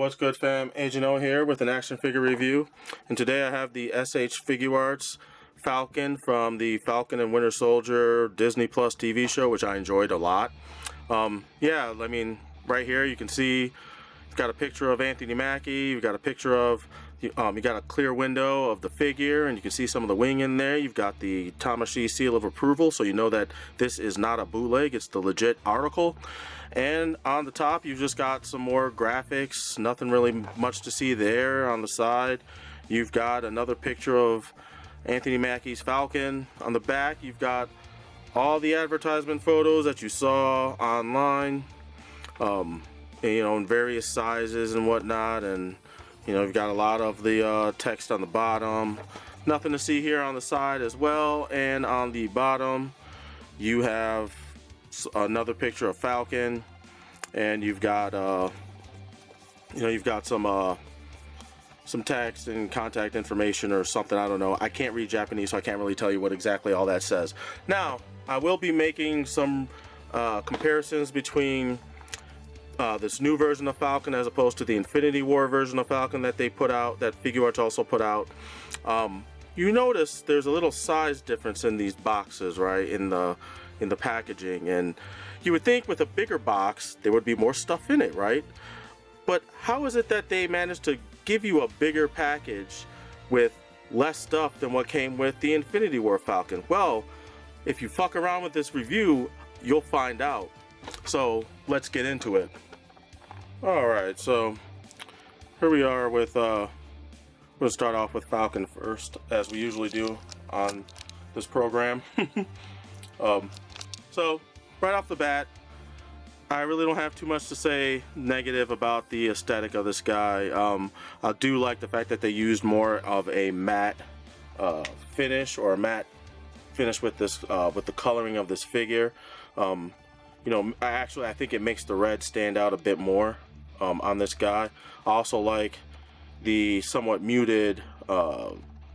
what's good, fam? Agent O here with an action figure review, and today I have the SH Figuarts Falcon from the Falcon and Winter Soldier Disney Plus TV show, which I enjoyed a lot. Yeah, I mean, right here you can see you've got a picture of Anthony Mackie, you've got a picture of, you got a clear window of the figure, and you can see some of the wing in there. You've got the Tamashii seal of approval, so you know that this is not a bootleg, it's the legit article. And on the top, you've just got some more graphics, nothing really much to see there. On the side, you've got another picture of Anthony Mackie's Falcon. On the back, you've got all the advertisement photos that you saw online, you know, in various sizes and whatnot. And, you know, you've got a lot of the text on the bottom. Nothing to see here on the side as well. And on the bottom, you have another picture of Falcon, and you've got you know, you've got some text and contact information or something. I don't know, I can't read Japanese, so I can't really tell you what exactly all that says. Now I will be making some comparisons between this new version of Falcon as opposed to the Infinity War version of Falcon that they put out, that Figuarts also put out. You notice there's a little size difference in these boxes, right, in the packaging, and you would think with a bigger box there would be more stuff in it, right? But how is it that they managed to give you a bigger package with less stuff than what came with the Infinity War Falcon? Well, if you fuck around with this review, you'll find out. So let's get into it. Alright, so here we are with we'll start off with Falcon first, as we usually do on this program. So right off the bat, I really don't have too much to say negative about the aesthetic of this guy. I do like the fact that they used more of a matte finish, or a matte finish with this with the coloring of this figure. You know, I think it makes the red stand out a bit more on this guy. I also like the somewhat muted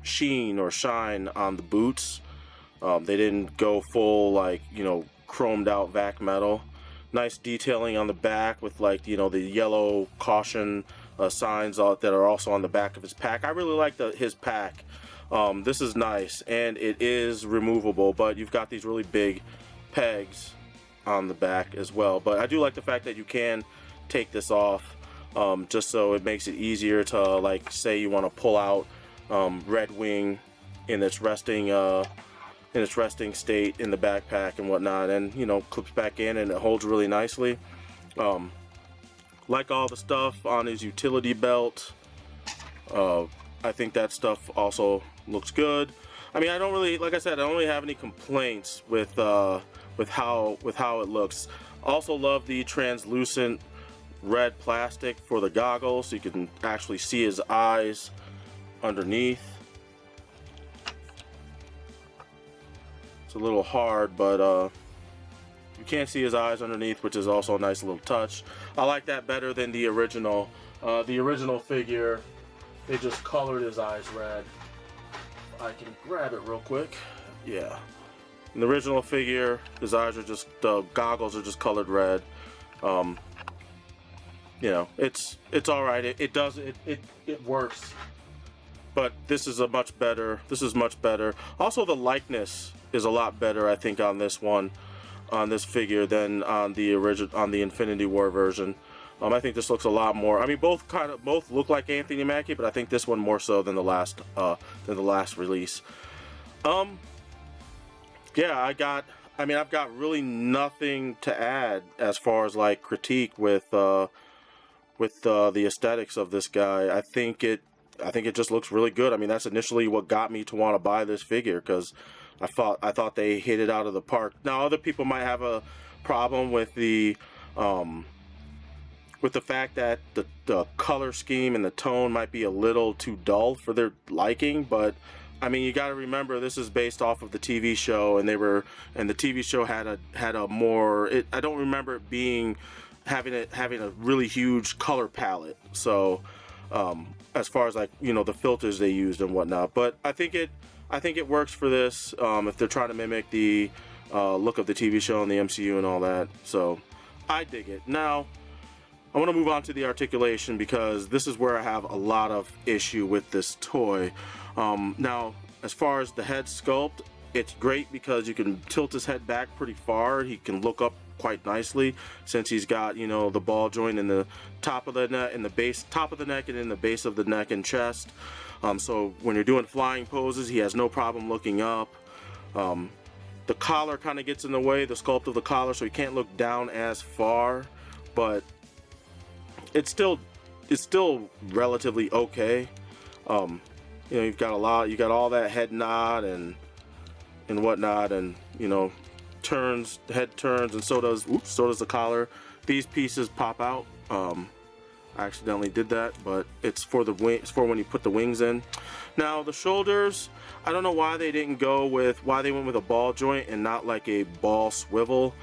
sheen or shine on the boots. They didn't go full, like, you know, chromed out vac metal. Nice detailing on the back with, like, you know, the yellow caution signs that are also on the back of his pack. I really like his pack. This is nice, and it is removable, but you've got these really big pegs on the back as well. But I do like the fact that you can take this off, just so it makes it easier to, like, say you want to pull out Red Wing in its resting state in the backpack and whatnot, and, you know, clips back in and it holds really nicely. Like all the stuff on his utility belt, I think that stuff also looks good. I mean, I don't really, like I said, I don't really have any complaints with how it looks. Also love the translucent red plastic for the goggles, so you can actually see his eyes underneath. It's a little hard, but you can't see his eyes underneath, which is also a nice little touch. I like that better than the original. The original figure, they just colored his eyes red. I can grab it real quick. Yeah. In the original figure, his eyes are just, the goggles are just colored red. You know, it's all right. It works. But this is much better. This is much better. Also, the likeness is a lot better, I think, on this one, on this figure, than on the Infinity War version. I think this looks a lot more. I mean, both look like Anthony Mackie, but I think this one more so than the last release. Yeah, I've got really nothing to add as far as, like, critique with the aesthetics of this guy. I think it just looks really good. I mean, that's initially what got me to want to buy this figure, because I thought they hit it out of the park. Now, other people might have a problem with the fact that the color scheme and the tone might be a little too dull for their liking, but I mean, you got to remember, this is based off of the TV show, and the TV show had a more. I don't remember it having a really huge color palette. So, as far as, like, you know, the filters they used and whatnot, but I think it works for this. If they're trying to mimic the look of the TV show and the MCU and all that, so I dig it. Now, I want to move on to the articulation because this is where I have a lot of issue with this toy. Now, as far as the head sculpt, it's great because you can tilt his head back pretty far. He can look up quite nicely since he's got, you know, the ball joint in the top of the neck, in the base, top of the neck, and in the base of the neck and chest. So when you're doing flying poses, he has no problem looking up. The collar kind of gets in the way, the sculpt of the collar, so he can't look down as far, but it's still relatively okay. You know, you got all that head nod and whatnot, and you know, turns, head turns, and so does the collar. These pieces pop out. I accidentally did that, but it's for the wing, it's for when you put the wings in. Now the shoulders, I don't know why they didn't go with, why they went with a ball joint and not like a ball swivel,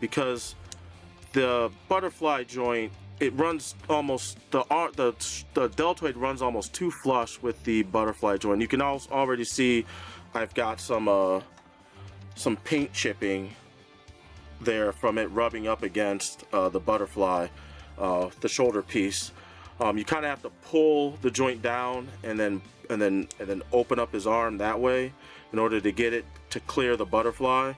because the butterfly joint, it runs almost, the deltoid runs almost too flush with the butterfly joint. You can also already see I've got some paint chipping there from it rubbing up against the butterfly, the shoulder piece. You kind of have to pull the joint down and then open up his arm that way in order to get it to clear the butterfly.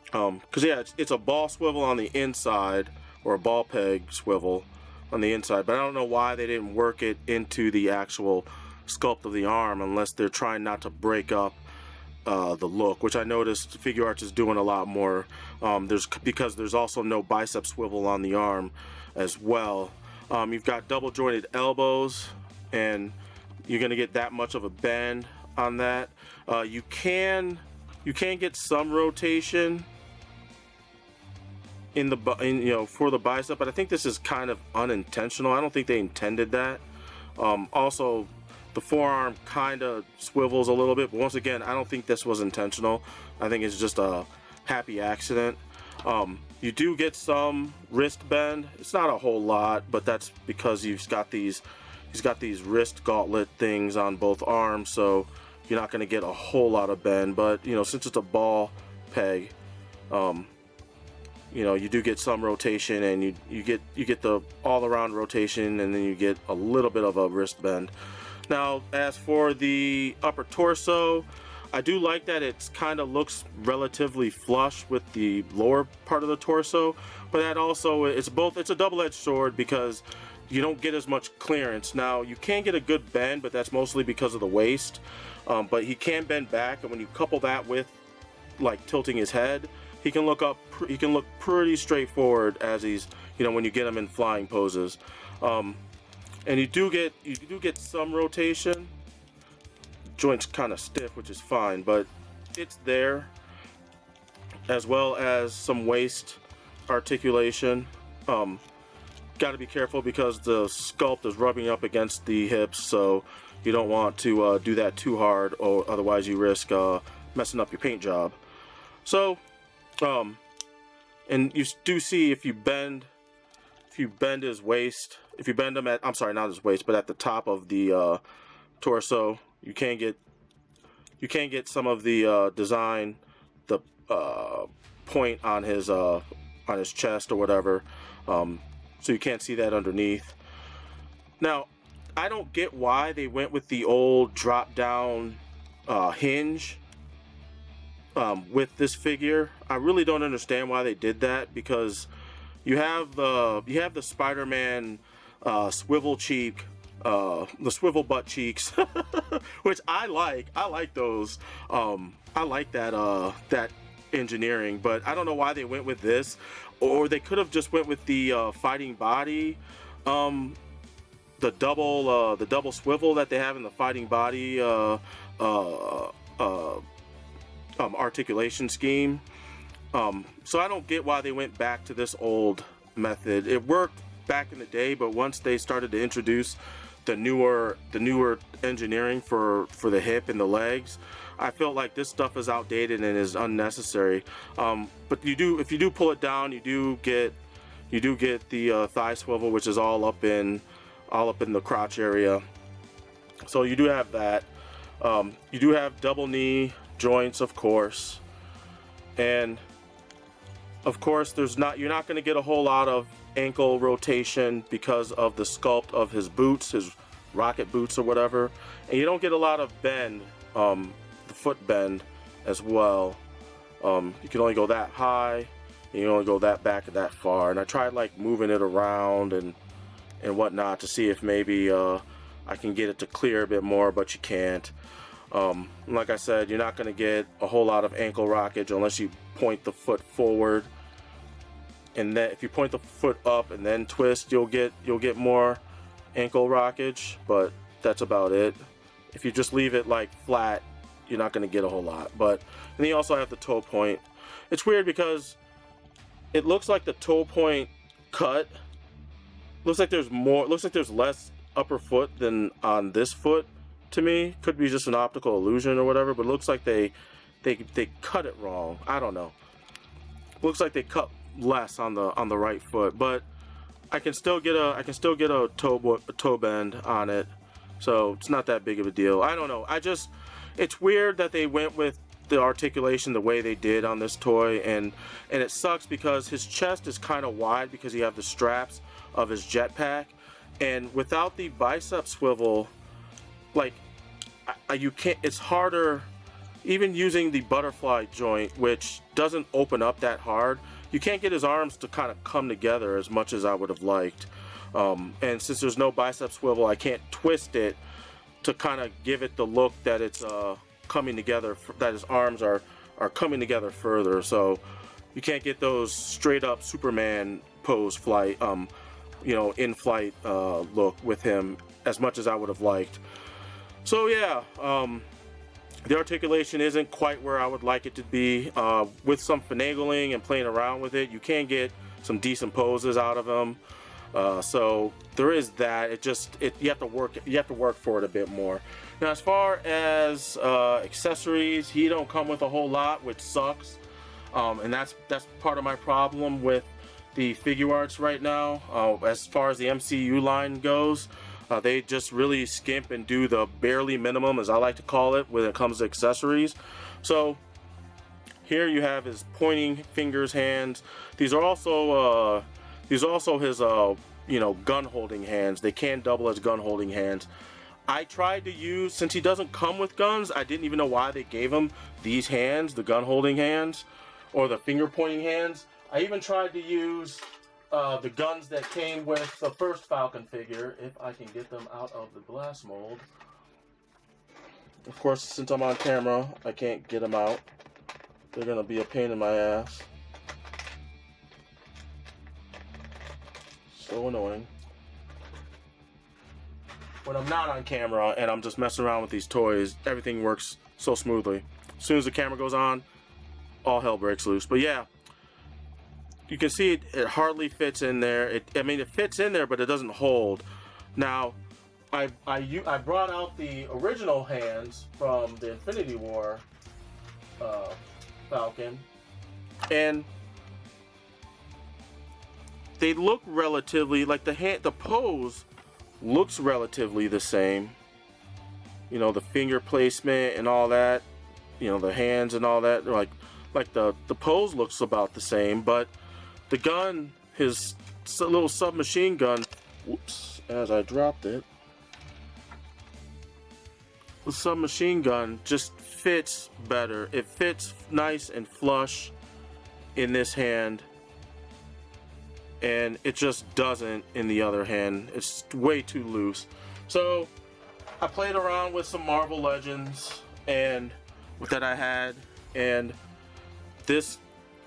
Because yeah, it's a ball swivel on the inside, or a ball peg swivel on the inside, but I don't know why they didn't work it into the actual sculpt of the arm unless they're trying not to break up the look, which I noticed Figuarts is doing a lot more. Because there's also no bicep swivel on the arm as well. You've got double jointed elbows, and you're gonna get that much of a bend on that. You can get some rotation in you know, for the bicep, but I think this is kind of unintentional. I don't think they intended that. Also, the forearm kind of swivels a little bit, but once again, I don't think this was intentional. I think it's just a happy accident. You do get some wrist bend. It's not a whole lot, but that's because he's got these wrist gauntlet things on both arms, so you're not going to get a whole lot of bend. But you know, since it's a ball peg, you know, you do get some rotation, and you get the all-around rotation, and then you get a little bit of a wrist bend. Now, as for the upper torso, I do like that it kind of looks relatively flush with the lower part of the torso, but that also, it's a double-edged sword because you don't get as much clearance. Now, you can get a good bend, but that's mostly because of the waist, but he can bend back, and when you couple that with like tilting his head, he can look up, he can look pretty straightforward as he's, you know, when you get him in flying poses. And you do get some rotation. Joint's kind of stiff, which is fine, but it's there, as well as some waist articulation. Got to be careful because the sculpt is rubbing up against the hips, so you don't want to do that too hard, or otherwise you risk messing up your paint job. So, and you do see if you bend his waist, if you bend him at, I'm sorry, not his waist, but at the top of the torso, you can get some of the design, the point on his chest or whatever, so you can't see that underneath. Now, I don't get why they went with the old drop down hinge with this figure. I really don't understand why they did that, because you have the Spider-Man swivel cheek, the swivel butt cheeks, which I like. I like those. I like that engineering, but I don't know why they went with this. Or they could have just went with the fighting body, the double swivel that they have in the fighting body articulation scheme. So I don't get why they went back to this old method. It worked back in the day, but once they started to introduce the newer engineering for the hip and the legs, I felt like this stuff is outdated and is unnecessary. But if you do pull it down, you do get the thigh swivel, which is all up in the crotch area. So you do have that. You do have double knee joints, of course, and of course you're not going to get a whole lot of ankle rotation because of the sculpt of his boots, his rocket boots or whatever, and you don't get a lot of bend, the foot bend as well. You can only go that high, and you only go that back and that far. And I tried like moving it around and whatnot to see if maybe I can get it to clear a bit more, but you can't. Like I said, you're not going to get a whole lot of ankle rockage unless you point the foot forward, and then if you point the foot up and then twist, you'll get more ankle rockage, but that's about it. If you just leave it like flat, you're not going to get a whole lot. But then you also have the toe point. It's weird because it looks like the toe point cut. Looks like there's more. Looks like there's less upper foot than on this foot. To me, could be just an optical illusion or whatever. But it looks like they cut it wrong. I don't know. Looks like they cut less on the right foot, but I can still get a toe bend on it. So it's not that big of a deal. I don't know. It's weird that they went with the articulation the way they did on this toy, and it sucks because his chest is kind of wide because you have the straps of his jetpack, and without the bicep swivel, like you can't. It's harder, even using the butterfly joint, which doesn't open up that hard. You can't get his arms to kind of come together as much as I would have liked. And since there's no bicep swivel, I can't twist it to kind of give it the look that it's coming together, that his arms are coming together further. So you can't get those straight up Superman pose flight, in flight look with him as much as I would have liked. So yeah, the articulation isn't quite where I would like it to be. With some finagling and playing around with it, you can get some decent poses out of him. So there is that. You have to work for it a bit more. Now, as far as accessories, he don't come with a whole lot, which sucks. And that's part of my problem with the Figuarts right now. As far as the MCU line goes, they just really skimp and do the barely minimum, as I like to call it, when it comes to accessories. So here you have his pointing fingers, hands. These are also his gun holding hands. They can double as gun holding hands. I tried to use, since he doesn't come with guns, I didn't even know why they gave him these hands, the gun holding hands or the finger pointing hands. I even tried to use the guns that came with the first Falcon figure, if I can get them out of the glass mold. Of course, since I'm on camera, I can't get them out. They're gonna be a pain in my ass. So annoying. When I'm not on camera and I'm just messing around with these toys, everything works so smoothly. As soon as the camera goes on, all hell breaks loose. But yeah, you can see it hardly fits in there. It fits in there, but it doesn't hold. Now, I brought out the original hands from the Infinity War Falcon, and they look relatively like the pose looks relatively the same. You know, the finger placement and all that. You know, the hands and all that. Like the pose looks about the same, but the gun, his little submachine gun, whoops, as I dropped it, the submachine gun just fits better. It fits nice and flush in this hand, and it just doesn't in the other hand. It's way too loose. So I played around with some Marvel Legends and that I had, and this,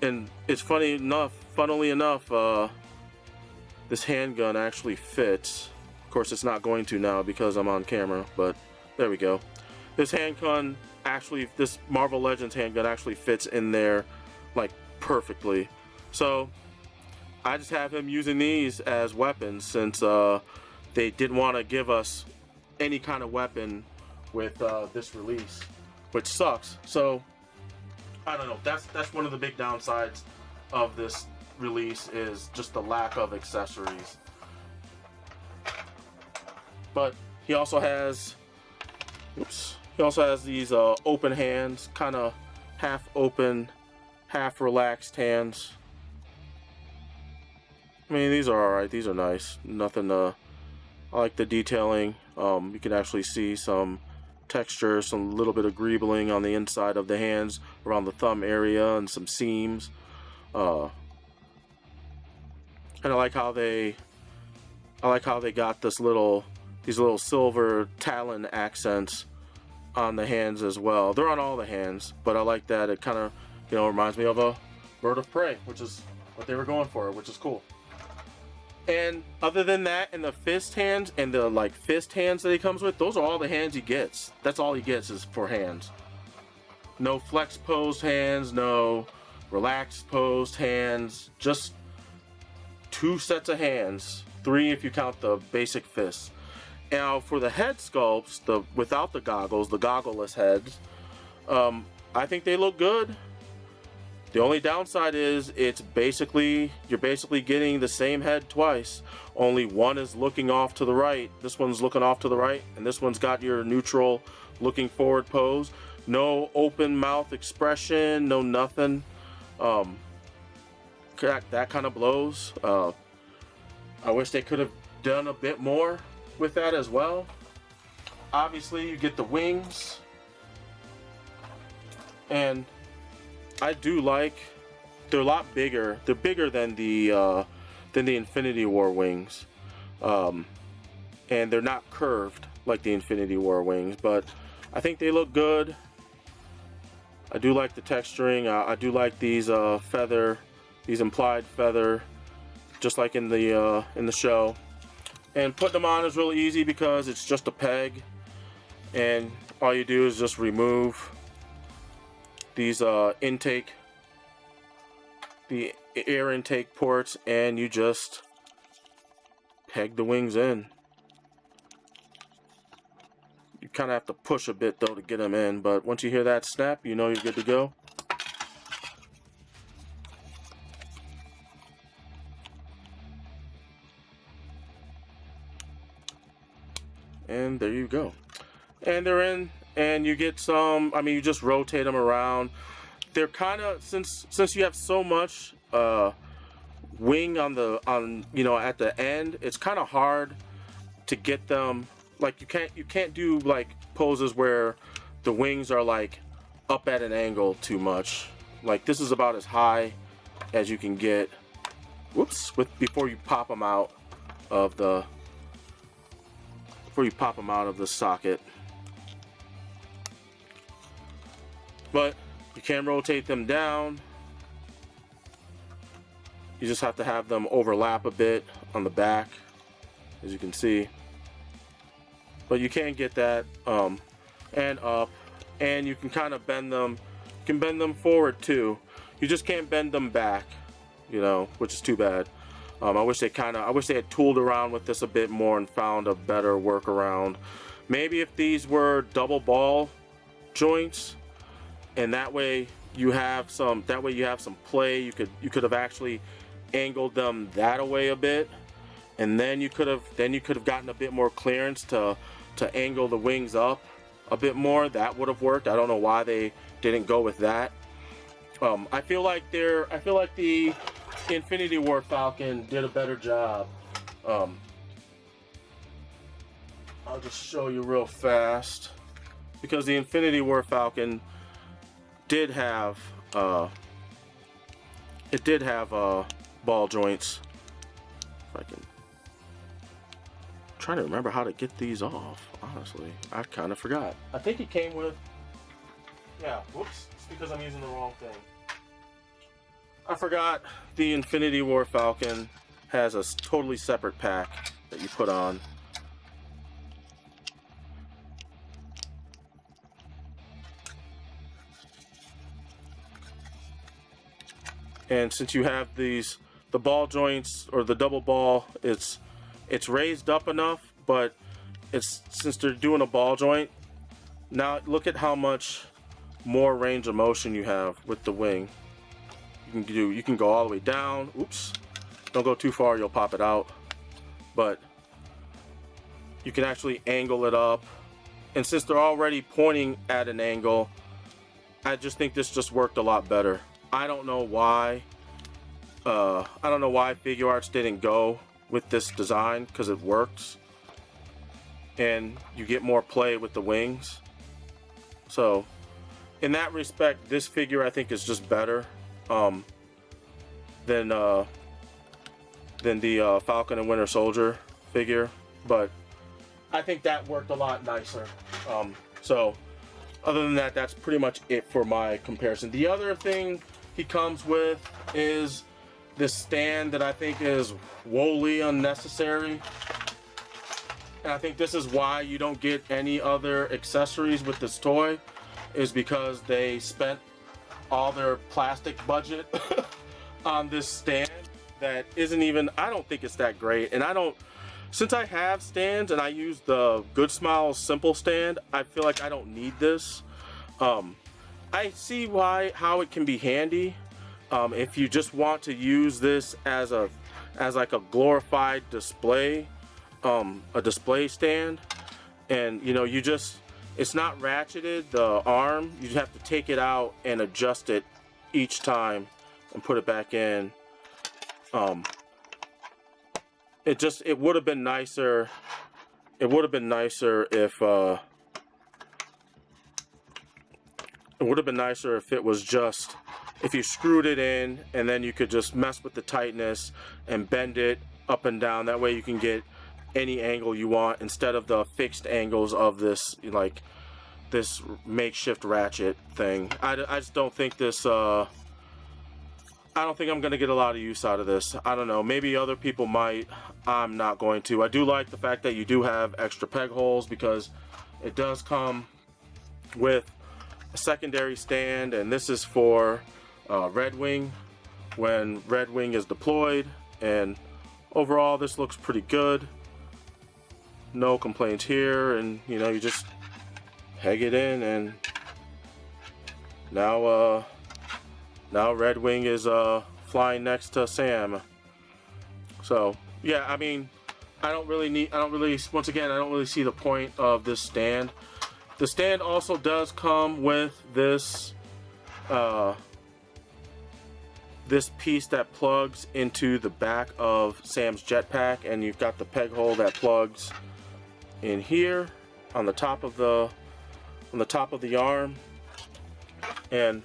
and it's funnily enough, this handgun actually fits. Of course, it's not going to now because I'm on camera, but there we go. This handgun actually, this Marvel Legends handgun actually fits in there like perfectly. So I just have him using these as weapons since they didn't want to give us any kind of weapon with this release, which sucks. So I don't know. That's one of the big downsides of this release, is just the lack of accessories. But he also has, these open hands, kind of half open, half relaxed hands. I mean, these are alright. These are nice. Nothing, I like the detailing. You can actually see some texture, some little bit of greebling on the inside of the hands around the thumb area and some seams. And I like how they got these little silver talon accents on the hands as well. They're on all the hands, but I like that. It kind of, you know, reminds me of a bird of prey, which is what they were going for, which is cool. And other than that, and the fist hands and the like fist hands that he comes with, those are all the hands he gets. That's all he gets is for hands. No flex posed hands, no relaxed posed hands, just 2 sets of hands, 3 if you count the basic fists. Now for the head sculpts, without the goggles, the goggleless heads, I think they look good. The only downside is you're basically getting the same head twice. Only one is looking off to the right. This one's looking off to the right, and this one's got your neutral looking forward pose. No open mouth expression, no nothing. That kind of blows. I wish they could have done a bit more with that as well. Obviously, you get the wings, and I do like, they're a lot bigger. They're bigger than the Infinity War wings, and they're not curved like the Infinity War wings. But I think they look good. I do like the texturing. I do like these these implied feather, just like in the show. And putting them on is really easy because it's just a peg, and all you do is just remove these the air intake ports, and you just peg the wings in. You kind of have to push a bit though to get them in, but once you hear that snap, you know you're good to go. And there you go. And they're in, and you get some, I mean, you just rotate them around. They're kind of, since you have so much wing on you know, at the end, it's kind of hard to get them, like you can't do like poses where the wings are like up at an angle too much. Like this is about as high as you can get, before you pop them out of the socket. But you can rotate them down. You just have to have them overlap a bit on the back, as you can see. But you can get that and up, and you can kind of bend them. You can bend them forward too. You just can't bend them back, you know, which is too bad. I wish they had tooled around with this a bit more and found a better workaround. Maybe if these were double ball joints, and that way you have some play. You could have actually angled them that away a bit, and then you could have gotten a bit more clearance to angle the wings up a bit more. That would have worked. I don't know why they didn't go with that. I feel like the Infinity War Falcon did a better job. I'll just show you real fast, because the Infinity War Falcon did have ball joints. If I can, I'm trying to remember how to get these off. Honestly, I kind of forgot. I think it came with, yeah. Whoops, it's because I'm using the wrong thing. I forgot the Infinity War Falcon has a totally separate pack that you put on. And since you have the ball joints, or the double ball, it's raised up enough, but since they're doing a ball joint, now look at how much more range of motion you have with the wing. You can go all the way down. Oops, don't go too far, you'll pop it out. But you can actually angle it up, and since they're already pointing at an angle, I just think this just worked a lot better. I don't know why I don't know why Figuarts didn't go with this design, because it works and you get more play with the wings. So in that respect, this figure I think is just better than the Falcon and Winter Soldier figure, but I think that worked a lot nicer. So other than that, that's pretty much it for my comparison. The other thing he comes with is this stand that I think is woefully unnecessary. And I think this is why you don't get any other accessories with this toy, is because they spent all their plastic budget on this stand that isn't even, I don't think it's that great. And since I have stands and I use the Good Smile Simple stand, I feel like I don't need this. I see how it can be handy if you just want to use this as like a glorified display, a display stand, and you know, it's not ratcheted, the arm, you have to take it out and adjust it each time and put it back in. It would have been nicer. It would have been nicer if it was just, if you screwed it in and then you could just mess with the tightness and bend it up and down. That way you can get any angle you want instead of the fixed angles of this, like this makeshift ratchet thing. I just don't think this, I don't think I'm going to get a lot of use out of this. I don't know, maybe other people might. I'm not going to. I do like the fact that you do have extra peg holes, because it does come with a secondary stand, and this is for Red Wing when Red Wing is deployed. And overall this looks pretty good, no complaints here. And you know, you just peg it in, and now Red Wing is flying next to Sam. So yeah, I mean, I don't really see the point of this stand. The stand also does come with this this piece that plugs into the back of Sam's jetpack, and you've got the peg hole that plugs in here on the top of the arm. And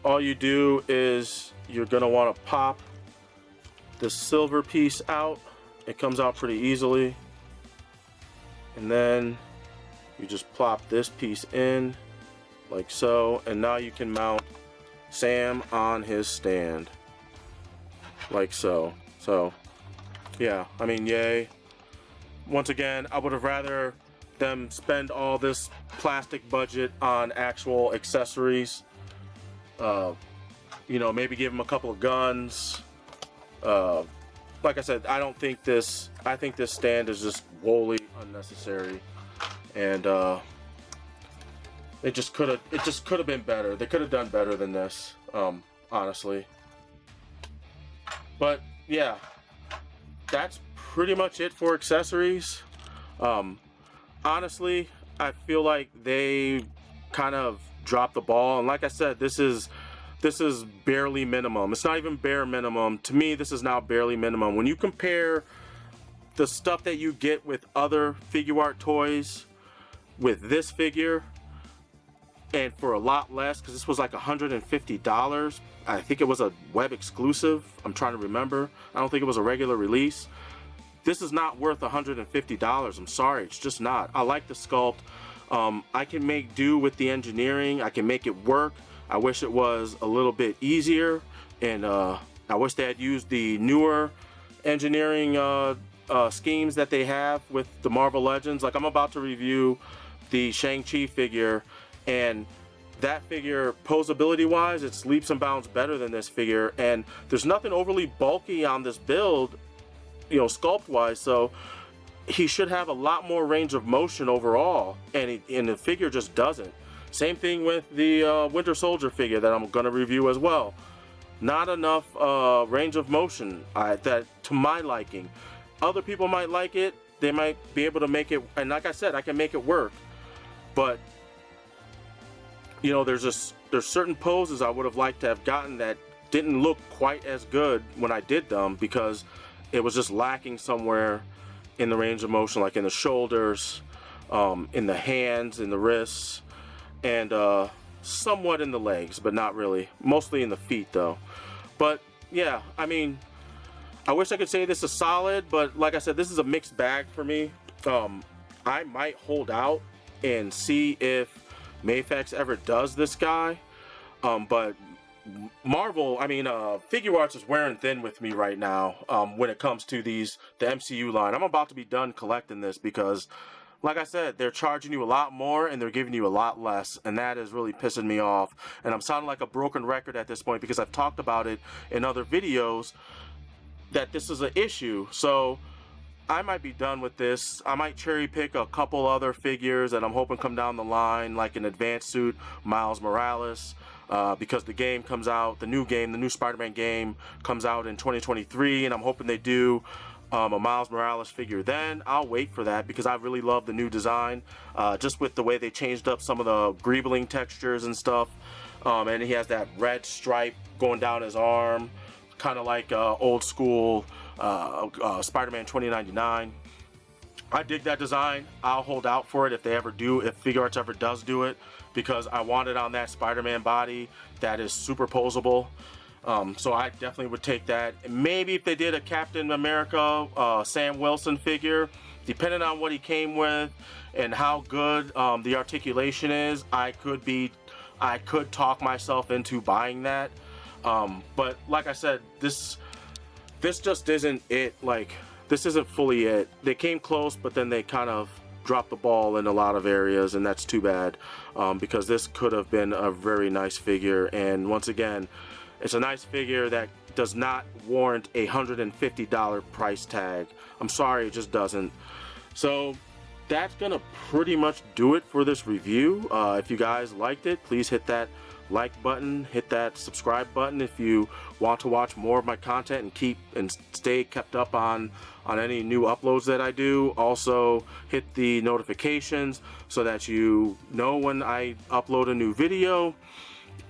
all you do is you're gonna want to pop this silver piece out. It comes out pretty easily, and then you just plop this piece in like so, and now you can mount Sam on his stand like so. So yeah, I mean, yay. Once again, I would have rather them spend all this plastic budget on actual accessories. You know, maybe give him a couple of guns. Like I said, I think this stand is just woefully unnecessary, and it just could have been better. They could have done better than this, honestly. But yeah, that's pretty much it for accessories. Honestly, I feel like they kind of dropped the ball, and like I said, this is barely minimum. It's not even bare minimum. To me, this is now barely minimum. When you compare the stuff that you get with other Figuart toys with this figure, and for a lot less, because this was like $150. I think it was a web exclusive. I'm trying to remember. I don't think it was a regular release. This is not worth $150. I'm sorry, it's just not. I like the sculpt. I can make do with the engineering. I can make it work. I wish it was a little bit easier, and I wish they had used the newer engineering schemes that they have with the Marvel Legends. Like, I'm about to review the Shang-Chi figure, and that figure, posability wise, it's leaps and bounds better than this figure, and there's nothing overly bulky on this build, you know, sculpt wise, so he should have a lot more range of motion overall, and the figure just doesn't. Same thing with the Winter Soldier figure that I'm going to review as well. Not enough range of motion that to my liking. Other people might like it. They might be able to make it, and like I said, I can make it work. But you know, there's certain poses I would have liked to have gotten that didn't look quite as good when I did them because it was just lacking somewhere in the range of motion, like in the shoulders, in the hands, in the wrists, and somewhat in the legs, but not really. Mostly in the feet though. But yeah, I mean, I wish I could say this is solid, but like I said, this is a mixed bag for me. I might hold out and see if Mafex ever does this guy, but Marvel, I mean, Figuarts is wearing thin with me right now when it comes to the MCU line. I'm about to be done collecting this because, like I said, they're charging you a lot more and they're giving you a lot less, and that is really pissing me off. And I'm sounding like a broken record at this point because I've talked about it in other videos that this is an issue. So I might be done with this. I might cherry pick a couple other figures that I'm hoping come down the line, like an advanced suit Miles Morales, because the game comes out, the new Spider-Man game comes out in 2023, and I'm hoping they do a Miles Morales figure then. I'll wait for that because I really love the new design, just with the way they changed up some of the greebling textures and stuff, and he has that red stripe going down his arm, kind of like old school Spider-Man 2099. I dig that design. I'll hold out for it if they ever do, if Figuarts ever does do it, because I want it on that Spider-Man body that is superposable. So I definitely would take that. Maybe if they did a Captain America Sam Wilson figure, depending on what he came with and how good the articulation is, I could talk myself into buying that. But like I said, this just isn't it. Like, this isn't fully it. They came close, but then they kind of dropped the ball in a lot of areas, and that's too bad, because this could have been a very nice figure. And once again, it's a nice figure that does not warrant a $150 price tag. I'm sorry, it just doesn't. So that's gonna pretty much do it for this review. If you guys liked it, please hit that like button, hit that subscribe button if you want to watch more of my content and stay kept up on any new uploads that I do. Also hit the notifications so that you know when I upload a new video.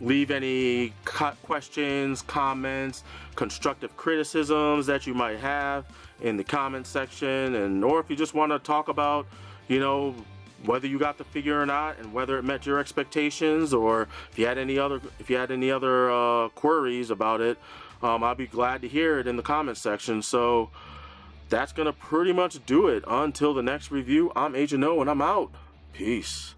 Leave any questions, comments, constructive criticisms that you might have in the comment section, or if you just want to talk about, you know, whether you got the figure or not and whether it met your expectations, or if you had any other queries about it, I'll be glad to hear it in the comment section. So that's gonna pretty much do it. Until the next review, I'm Agent O and I'm out. Peace.